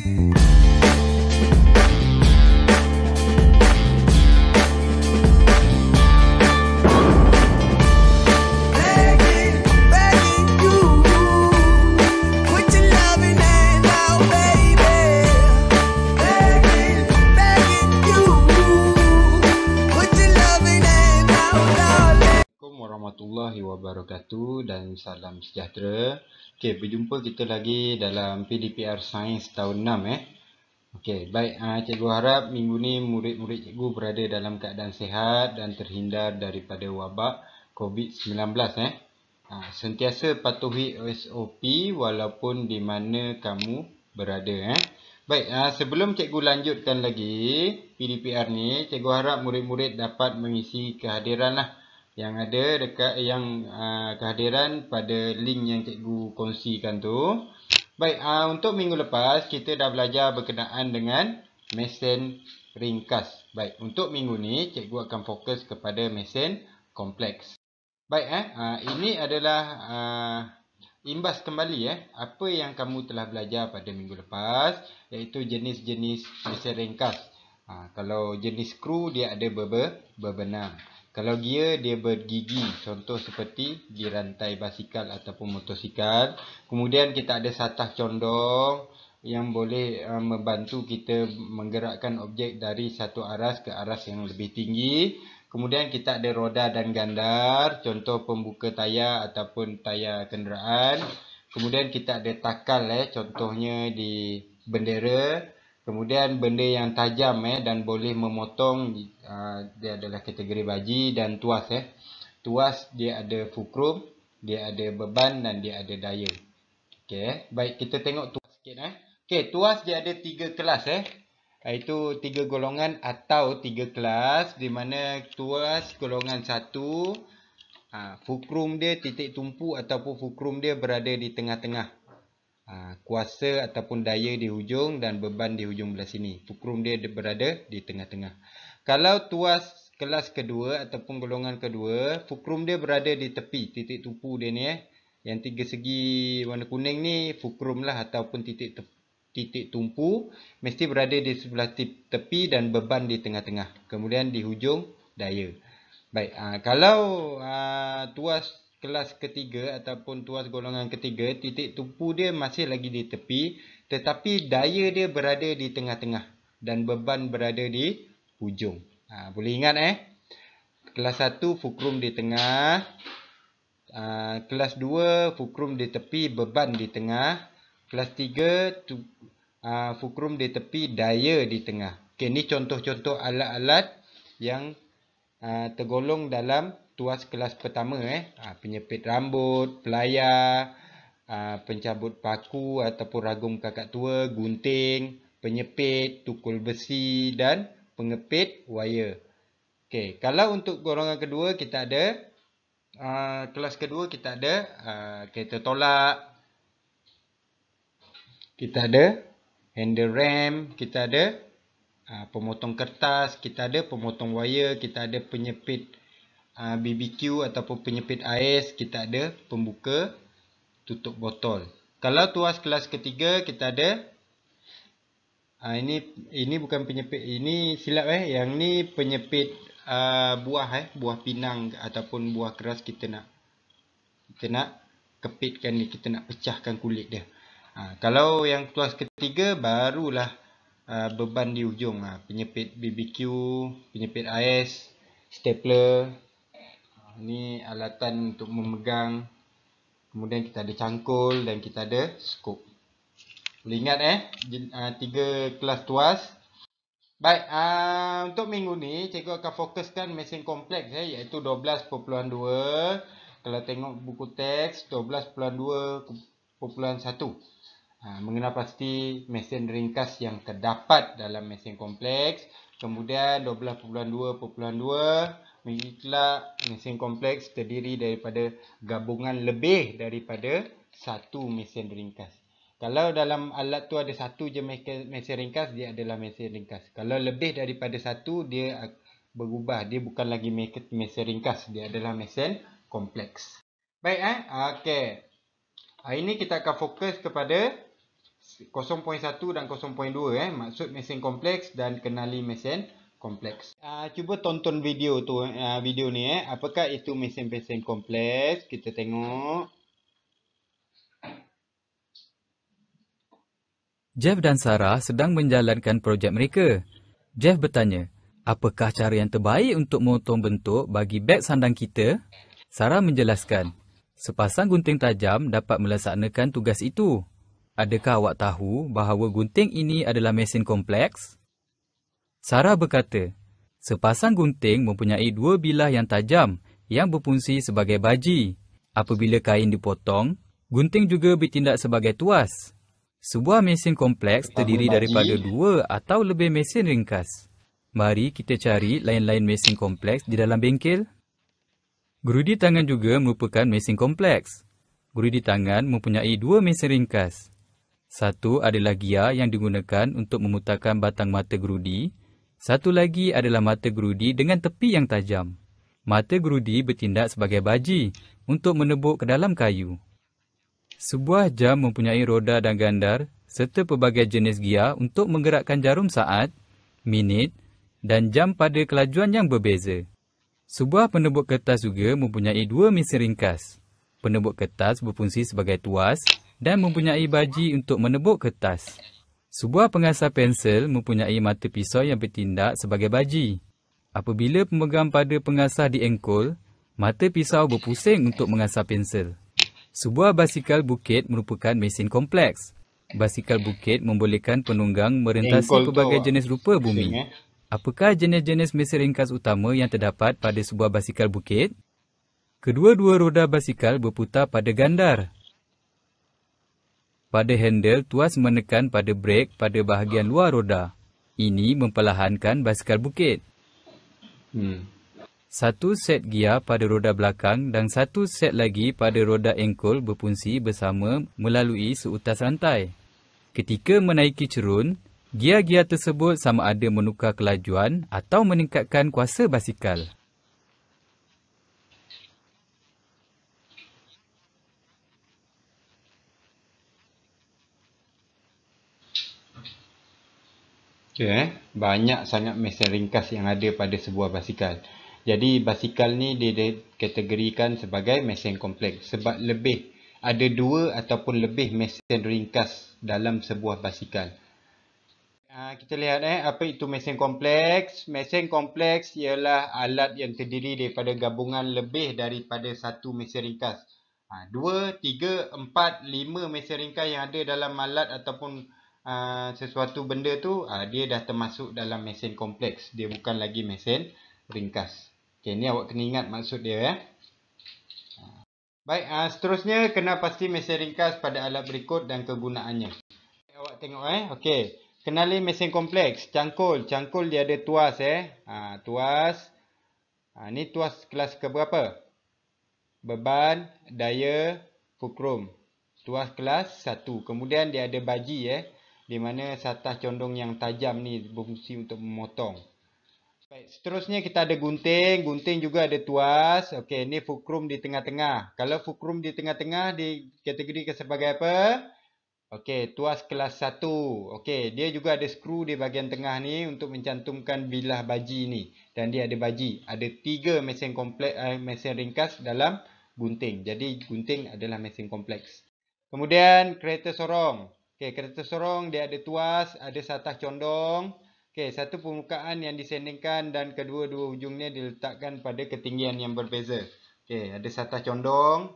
Warahmatullahi wabarakatuh dan salam sejahtera. Okey, berjumpa kita lagi dalam PDPR Sains tahun 6 Okey, baik, cikgu harap minggu ni murid-murid cikgu berada dalam keadaan sihat dan terhindar daripada wabak COVID-19 Sentiasa patuhi SOP walaupun di mana kamu berada Baik, sebelum cikgu lanjutkan lagi PDPR ni, cikgu harap murid-murid dapat mengisi kehadiran yang ada dekat kehadiran pada link yang cikgu kongsikan tu. Baik, untuk minggu lepas kita dah belajar berkenaan dengan mesin ringkas. Baik, untuk minggu ni cikgu akan fokus kepada mesin kompleks. Baik, ini adalah imbas kembali apa yang kamu telah belajar pada minggu lepas, iaitu jenis-jenis mesin ringkas. Kalau jenis skru dia ada berbenang. Kalau gear dia bergigi, contoh seperti di rantai basikal ataupun motosikal. Kemudian kita ada satah condong yang boleh membantu kita menggerakkan objek dari satu aras ke aras yang lebih tinggi. Kemudian kita ada roda dan gandar, contoh pembuka tayar ataupun tayar kenderaan. Kemudian kita ada takal, contohnya di bendera. Kemudian benda yang tajam dan boleh memotong, dia adalah kategori baji. Dan tuas. Tuas dia ada fulcrum, dia ada beban dan dia ada daya. Okey, baik, kita tengok tuas sikit. Okey, tuas dia ada 3 kelas iaitu 3 golongan atau 3 kelas, di mana tuas golongan 1, fulcrum dia titik tumpu ataupun fulcrum dia berada di tengah-tengah. Kuasa ataupun daya di hujung dan beban di hujung belah sini. Fulcrum dia berada di tengah-tengah. Kalau tuas kelas kedua ataupun golongan kedua, fulcrum dia berada di tepi. Titik tumpu dia ni yang 3 segi warna kuning ni fulcrum lah ataupun titik tumpu, mesti berada di sebelah tepi dan beban di tengah-tengah. Kemudian di hujung daya. Baik, kalau tuas kelas ketiga ataupun tuas golongan ketiga, titik tumpu dia masih lagi di tepi, tetapi daya dia berada di tengah-tengah dan beban berada di hujung. Boleh ingat kelas 1 fulcrum di tengah, kelas 2 fulcrum di tepi, beban di tengah, kelas 3 fulcrum di tepi, daya di tengah. Okey, ni contoh-contoh alat-alat yang tergolong dalam tuas kelas pertama. Penyepit rambut, pelayar, pencabut paku ataupun ragum kakak tua, gunting, penyepit, tukul besi dan pengepit wire. Okey, kalau untuk golongan kedua kita ada kelas kedua kita ada kereta tolak, kita ada handle ram, kita ada pemotong kertas, kita ada pemotong wire, kita ada penyepit BBQ ataupun penyepit ais, kita ada pembuka tutup botol. Kalau tuas kelas ketiga kita ada ini bukan penyepit, ini silap yang ni penyepit buah pinang ataupun buah keras. Kita nak kepitkan ni, kita nak pecahkan kulit dia. Kalau yang tuas ketiga barulah beban di hujung, penyepit BBQ, penyepit ais, stapler. Ni alatan untuk memegang. Kemudian kita ada cangkul dan kita ada skop. Boleh ingat 3 kelas tuas. Baik, untuk minggu ni cikgu akan fokuskan mesin kompleks iaitu 12.2. Kalau tengok buku teks 12.2.1. Mengenal pasti mesin ringkas yang terdapat dalam mesin kompleks. Kemudian 12.2.2 mengitlak mesin kompleks terdiri daripada gabungan lebih daripada satu mesin ringkas. Kalau dalam alat tu ada satu je mesin ringkas, dia adalah mesin ringkas. Kalau lebih daripada satu, dia berubah. Dia bukan lagi mesin ringkas, dia adalah mesin kompleks. Baik, okey. Hari ini kita akan fokus kepada 0.1 dan 0.2 maksud mesin kompleks dan kenali mesin kompleks. Cuba tonton video tu, video ni apakah itu mesin-mesin kompleks? Kita tengok. Jeff dan Sarah sedang menjalankan projek mereka. Jeff bertanya, apakah cara yang terbaik untuk memotong bentuk bagi beg sandang kita? Sarah menjelaskan, sepasang gunting tajam dapat melaksanakan tugas itu. Adakah awak tahu bahawa gunting ini adalah mesin kompleks? Sarah berkata, sepasang gunting mempunyai dua bilah yang tajam yang berfungsi sebagai baji. Apabila kain dipotong, gunting juga bertindak sebagai tuas. Sebuah mesin kompleks terdiri daripada dua atau lebih mesin ringkas. Mari kita cari lain-lain mesin kompleks di dalam bengkel. Gerudi tangan juga merupakan mesin kompleks. Gerudi tangan mempunyai dua mesin ringkas. Satu adalah gia yang digunakan untuk memutarkan batang mata gerudi. Satu lagi adalah mata gerudi dengan tepi yang tajam. Mata gerudi bertindak sebagai baji untuk menebuk ke dalam kayu. Sebuah jam mempunyai roda dan gandar serta pelbagai jenis gia untuk menggerakkan jarum saat, minit dan jam pada kelajuan yang berbeza. Sebuah penebuk kertas juga mempunyai dua mesin ringkas. Penebuk kertas berfungsi sebagai tuas dan mempunyai baji untuk menebuk kertas. Sebuah pengasah pensel mempunyai mata pisau yang bertindak sebagai baji. Apabila pemegang pada pengasah diengkol, mata pisau berpusing untuk mengasah pensel. Sebuah basikal bukit merupakan mesin kompleks. Basikal bukit membolehkan penunggang merentasi pelbagai jenis rupa bumi. Apakah jenis-jenis mesin ringkas utama yang terdapat pada sebuah basikal bukit? Kedua-dua roda basikal berputar pada gandar. Pada handle, tuas menekan pada brek pada bahagian luar roda. Ini memperlahankan basikal bukit. Satu set gia pada roda belakang dan satu set lagi pada roda engkol berfungsi bersama melalui seutas rantai. Ketika menaiki cerun, gia-gia tersebut sama ada menukar kelajuan atau meningkatkan kuasa basikal. Banyak sangat mesin ringkas yang ada pada sebuah basikal. Jadi basikal ni dia dikategorikan sebagai mesin kompleks sebab ada dua ataupun lebih mesin ringkas dalam sebuah basikal. Kita lihat apa itu mesin kompleks. Mesin kompleks ialah alat yang terdiri daripada gabungan lebih daripada satu mesin ringkas. 2, 3, 4, 5 mesin ringkas yang ada dalam alat ataupun sesuatu benda tu, dia dah termasuk dalam mesin kompleks. Dia bukan lagi mesin ringkas. Okay, ni awak kena ingat maksud dia. Baik, seterusnya kena pasti mesin ringkas pada alat berikut dan kegunaannya. Awak tengok okey. Kenali mesin kompleks. Cangkul. Cangkul dia ada tuas tuas. Ni tuas kelas keberapa? Beban, daya, fulcrum. Tuas kelas 1. Kemudian dia ada baji di mana satah condong yang tajam ni berfungsi untuk memotong. Baik, seterusnya kita ada gunting. Gunting juga ada tuas. Okey, ni fulcrum di tengah-tengah. Kalau fulcrum di tengah-tengah dikategorikan sebagai apa? Okey, tuas kelas 1. Okey, dia juga ada skru di bahagian tengah ni untuk mencantumkan bilah baji ni. Dan dia ada baji. Ada 3 mesin kompleks, mesin ringkas dalam gunting. Jadi gunting adalah mesin kompleks. Kemudian kereta sorong. Okey, kereta sorong dia ada tuas, ada satah condong. Okey, satu permukaan yang disandingkan dan kedua-dua ujungnya diletakkan pada ketinggian yang berbeza. Okey, ada satah condong.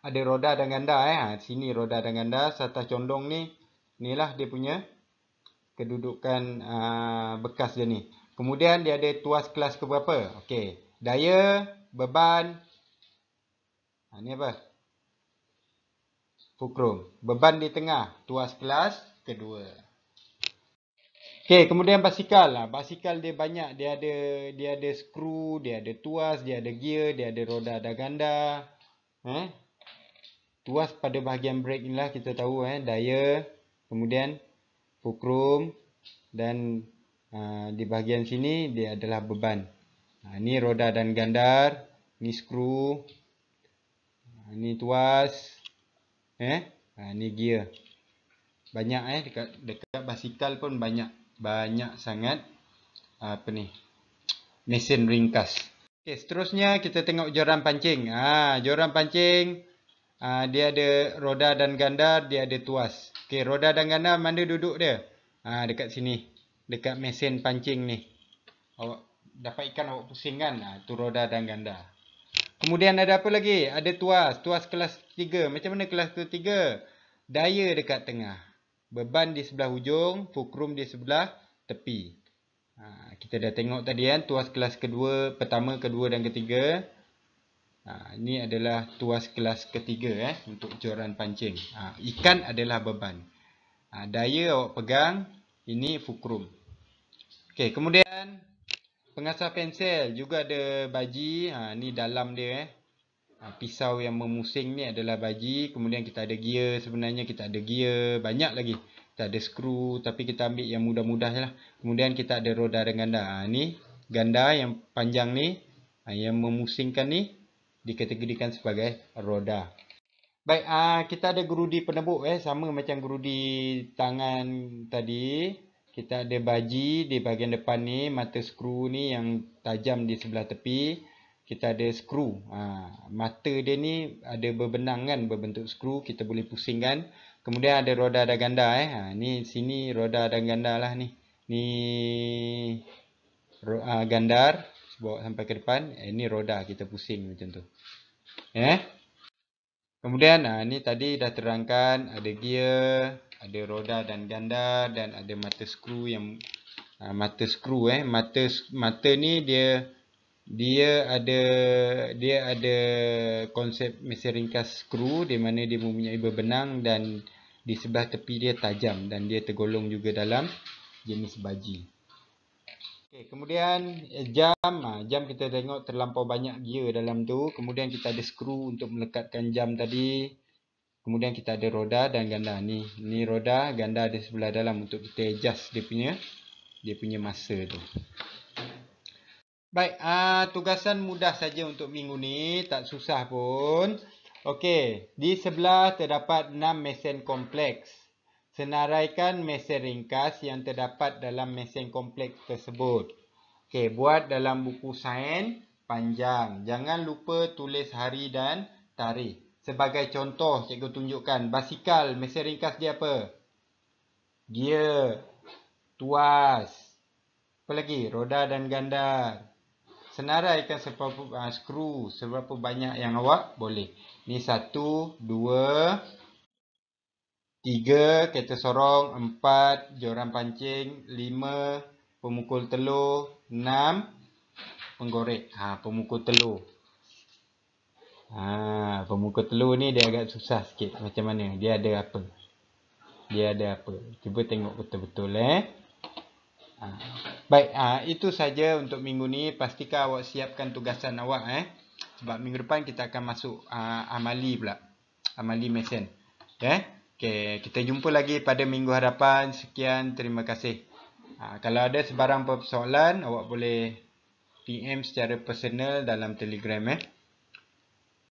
Ada roda dan ganda sini roda dan ganda. Satah condong ni, inilah dia punya kedudukan bekas dia ni. Kemudian dia ada tuas kelas keberapa? Okey, daya, beban. Ni apa? Fulcrum. Beban di tengah, tuas kelas kedua. Okey, kemudian basikal. Basikal dia banyak. Dia ada skru, dia ada tuas, dia ada gear, dia ada roda dan ganda. Tuas pada bahagian brake inilah kita tahu daya, kemudian fulcrum dan di bahagian sini dia adalah beban. Ini roda dan gandar, ini skru, ini tuas, ini gear. Banyak dekat basikal pun banyak. Banyak sangat mesin ringkas. Okey, seterusnya kita tengok joran pancing. Joran pancing dia ada roda dan gandar, dia ada tuas. Okey, roda dan gandar mana duduk dia? Dekat sini. Dekat mesin pancing ni. Awak dapat ikan awak pusing kan? Tu roda dan gandar. Kemudian ada apa lagi? Ada tuas. Tuas kelas 3. Macam mana kelas ketiga? Daya dekat tengah. Beban di sebelah hujung. Fulcrum di sebelah tepi. Kita dah tengok tadi kan. Tuas kelas kedua, pertama, kedua dan ketiga. Ini adalah tuas kelas ketiga untuk joran pancing. Ikan adalah beban. Daya awak pegang. Ini fulcrum. Okey, kemudian pengasah pensel juga ada baji. Ni dalam dia. Pisau yang memusing ni adalah baji. Kemudian kita ada gear. Sebenarnya kita ada gear. Banyak lagi. Kita ada skru. Tapi kita ambil yang mudah-mudah je lah. Kemudian kita ada roda dan ganda. Ni ganda yang panjang ni. Yang memusingkan ni dikategorikan sebagai roda. Baik, kita ada gerudi penebuk sama macam gerudi tangan tadi. Kita ada baji di bahagian depan ni, mata skru ni yang tajam di sebelah tepi. Kita ada skru. Mata dia ni ada berbenang kan, berbentuk skru, kita boleh pusingkan. Kemudian ada roda dan ganda ni sini roda dan ganda lah ni. Ni gandar bawa sampai ke depan. Ini roda, kita pusing macam tu. Kemudian ni tadi dah terangkan ada gear, ada roda dan ganda dan ada mata skru yang mata skru mata ni dia ada konsep mesin ringkas skru di mana dia mempunyai berbenang dan di sebelah tepi dia tajam dan dia tergolong juga dalam jenis baji. Okay, kemudian jam kita tengok terlampau banyak gear dalam tu. Kemudian kita ada skru untuk melekatkan jam tadi. Kemudian kita ada roda dan ganda. Ni roda, ganda ada sebelah dalam untuk kita adjust dia punya masa tu. Baik, tugasan mudah saja untuk minggu ni, tak susah pun. Okey, di sebelah terdapat 6 mesin kompleks. Senaraikan mesin ringkas yang terdapat dalam mesin kompleks tersebut. Okey, buat dalam buku sains panjang. Jangan lupa tulis hari dan tarikh. Sebagai contoh, cikgu tunjukkan. Basikal, mesin ringkas dia apa? Gear, tuas. Apa lagi? Roda dan gandar. Senaraikan skru seberapa banyak yang awak boleh. Ni 1, 2, 3 kereta sorong, 4 joran pancing, 5 pemukul telur, 6 penggorek. Pemukul telur. Pemukul telur ni dia agak susah sikit. Macam mana? Dia ada apa? Cuba tengok betul-betul Baik, itu saja untuk minggu ni. Pastikan awak siapkan tugasan awak sebab minggu depan kita akan masuk amali pula. Amali mesin. Okay, kita jumpa lagi pada minggu hadapan. Sekian, terima kasih. Kalau ada sebarang persoalan, awak boleh PM secara personal dalam Telegram